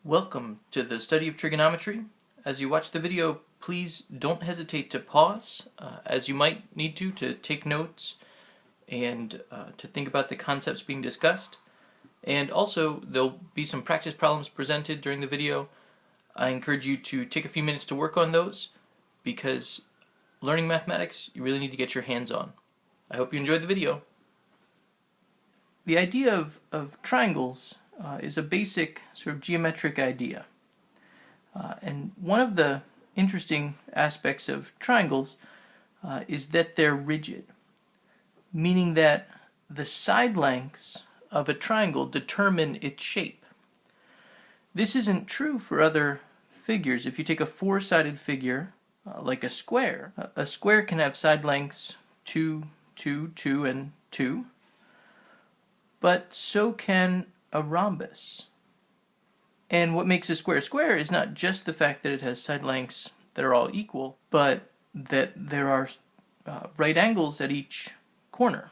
Welcome to the study of trigonometry. As you watch the video, please don't hesitate to pause, as you might need to take notes and to think about the concepts being discussed. And also, there'll be some practice problems presented during the video. I encourage you to take a few minutes to work on those, because learning mathematics, you really need to get your hands on. I hope you enjoyed the video. The idea of triangles is a basic sort of geometric idea. And one of the interesting aspects of triangles is that they're rigid, meaning that the side lengths of a triangle determine its shape. This isn't true for other figures. If you take a four-sided figure, like a square can have side lengths 2, 2, 2, and 2, but so can a rhombus. And what makes a square is not just the fact that it has side lengths that are all equal, but that there are right angles at each corner,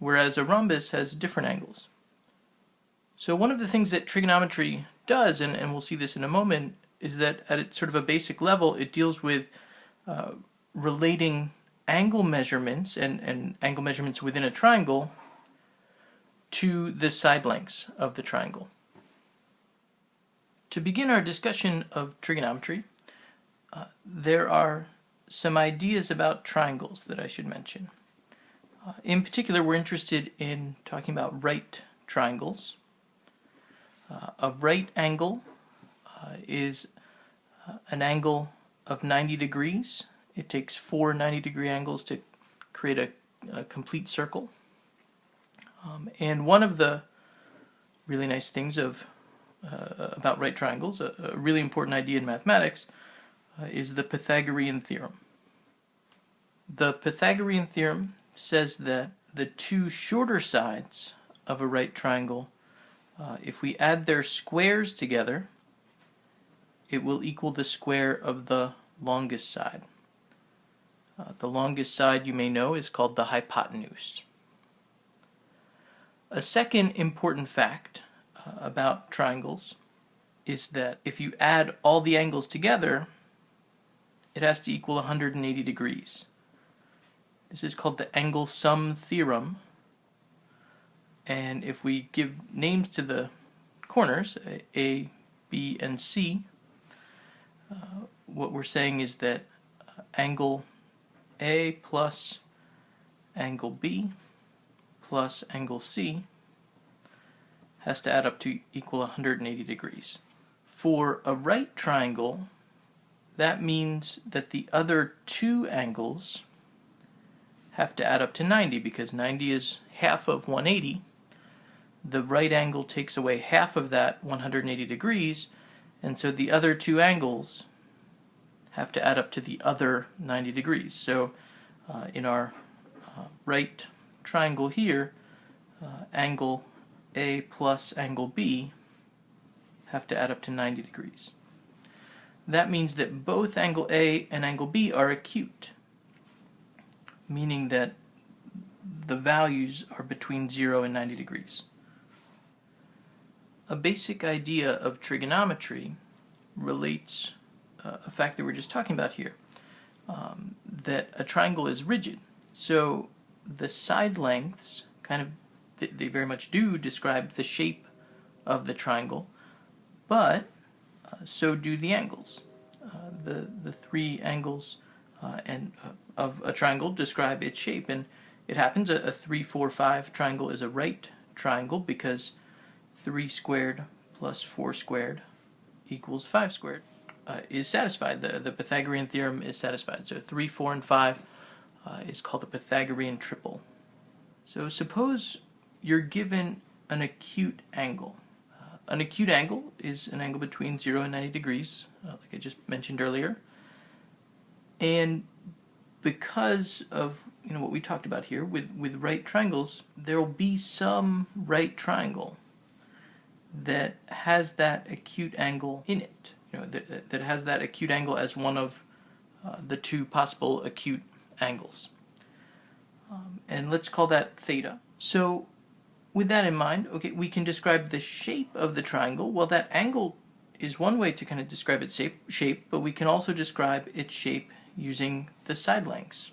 whereas a rhombus has different angles. So one of the things that trigonometry does, and we'll see this in a moment, is that at its sort of a basic level, it deals with relating angle measurements and angle measurements within a triangle to the side lengths of the triangle. To begin our discussion of trigonometry, there are some ideas about triangles that I should mention. In particular, we're interested in talking about right triangles. A right angle is an angle of 90 degrees. It takes four 90-degree angles to create a complete circle. And one of the really nice things about right triangles, a really important idea in mathematics, is the Pythagorean theorem. The Pythagorean theorem says that the two shorter sides of a right triangle, if we add their squares together, it will equal the square of the longest side. The longest side, you may know, is called the hypotenuse. A second important fact about triangles is that if you add all the angles together, it has to equal 180 degrees. This is called the angle sum theorem. And if we give names to the corners, A, B, and C, what we're saying is that angle A plus angle B plus angle C has to add up to equal 180 degrees. For a right triangle, that means that the other two angles have to add up to 90, because 90 is half of 180. The right angle takes away half of that 180 degrees, and so the other two angles have to add up to the other 90 degrees. So in our right triangle here, angle A plus angle B have to add up to 90 degrees. That means that both angle A and angle B are acute, meaning that the values are between 0 and 90 degrees. A basic idea of trigonometry relates a fact that we're just talking about here, that a triangle is rigid. So the side lengths they very much do describe the shape of the triangle, but so do the angles. The three angles of a triangle describe its shape, and it happens a 3, 4, 5 triangle is a right triangle because 3 squared plus 4 squared equals 5 squared is satisfied. The Pythagorean theorem is satisfied. So 3, 4, and 5 is called a Pythagorean triple. So suppose you're given an acute angle. An acute angle is an angle between 0 and 90 degrees, like I just mentioned earlier. And because of what we talked about here with right triangles, there will be some right triangle that has that acute angle in it. That has that acute angle as one of the two possible acute angles. And let's call that theta. So with that in mind, okay, we can describe the shape of the triangle. Well, that angle is one way to kind of describe its shape, but we can also describe its shape using the side lengths.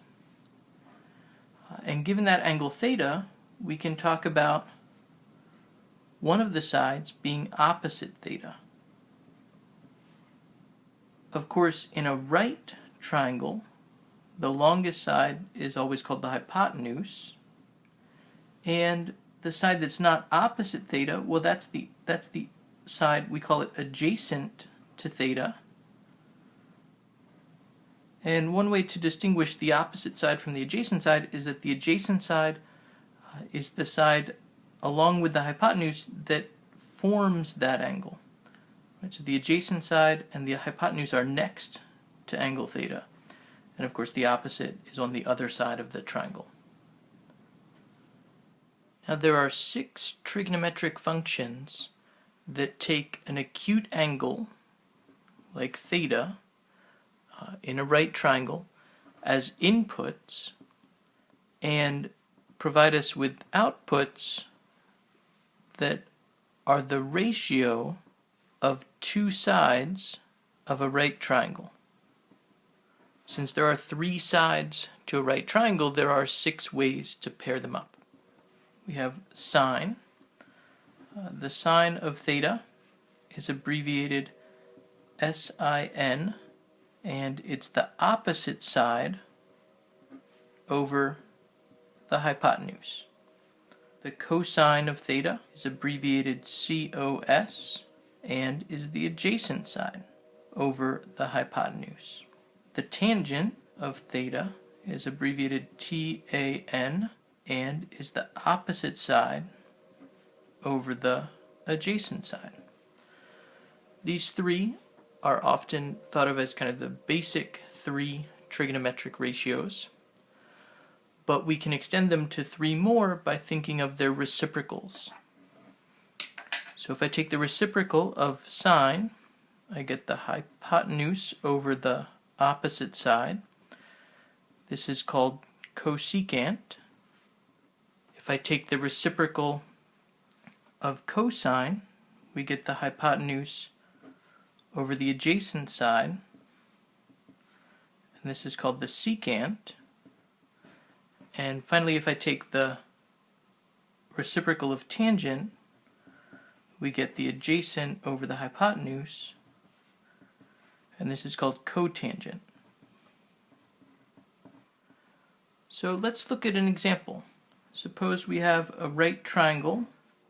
And given that angle theta, we can talk about one of the sides being opposite theta. Of course, in a right triangle, the longest side is always called the hypotenuse, and the side that's not opposite theta, well, that's the side, we call it adjacent to theta. And one way to distinguish the opposite side from the adjacent side is that the adjacent side is the side along with the hypotenuse that forms that angle. Right? So the adjacent side and the hypotenuse are next to angle theta. And of course the opposite is on the other side of the triangle. Now there are 6 trigonometric functions that take an acute angle, like theta, in a right triangle as inputs and provide us with outputs that are the ratio of 2 sides of a right triangle. Since there are 3 sides to a right triangle, there are 6 ways to pair them up. We have sine. The sine of theta is abbreviated sin, and it's the opposite side over the hypotenuse. The cosine of theta is abbreviated cos and is the adjacent side over the hypotenuse. The tangent of theta is abbreviated tan and is the opposite side over the adjacent side. These 3 are often thought of as kind of the basic 3 trigonometric ratios, but we can extend them to 3 more by thinking of their reciprocals. So if I take the reciprocal of sine, I get the hypotenuse over the opposite side. This is called cosecant. If I take the reciprocal of cosine, we get the hypotenuse over the adjacent side, and this is called the secant. And finally, if I take the reciprocal of tangent, we get the adjacent over the hypotenuse, and this is called cotangent. So let's look at an example. Suppose we have a right triangle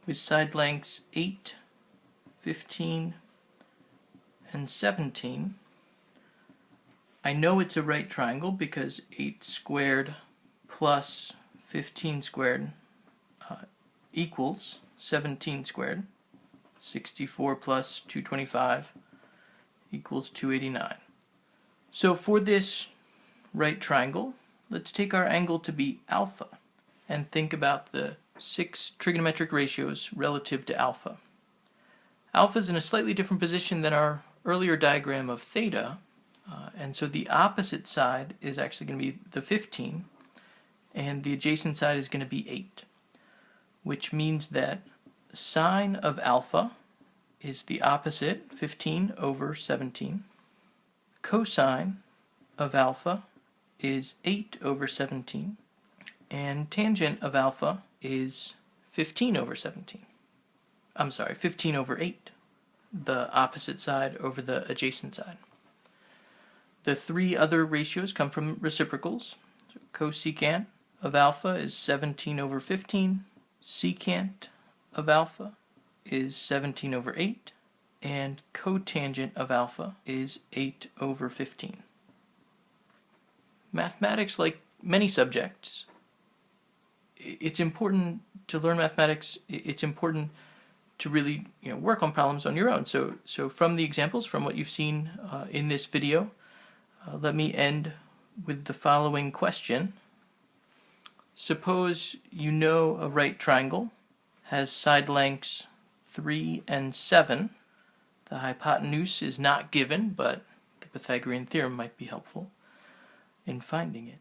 with side lengths 8, 15, and 17. I know it's a right triangle because 8 squared plus 15 squared equals 17 squared. 64 plus 225 equals 289. So for this right triangle, let's take our angle to be alpha and think about the 6 trigonometric ratios relative to alpha. Alpha is in a slightly different position than our earlier diagram of theta, and so the opposite side is actually going to be the 15, and the adjacent side is going to be 8, which means that sine of alpha is the opposite, 15 over 17. Cosine of alpha is 8 over 17. And tangent of alpha is 15 over 17. I'm sorry, 15 over 8. The opposite side over the adjacent side. The 3 other ratios come from reciprocals. So cosecant of alpha is 17 over 15. Secant of alpha is 17 over 8. And cotangent of alpha is 8 over 15. Mathematics, like many subjects, it's important to learn mathematics. It's important to really work on problems on your own. So from the examples, from what you've seen in this video, let me end with the following question. Suppose you know a right triangle has side lengths 3 and 7. The hypotenuse is not given, but the Pythagorean theorem might be helpful in finding it.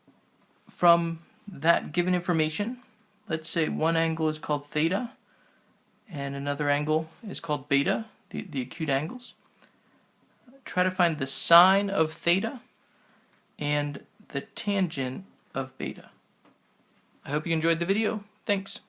From that given information, let's say one angle is called theta and another angle is called beta, the acute angles. try to find the sine of theta and the tangent of beta. I hope you enjoyed the video. Thanks.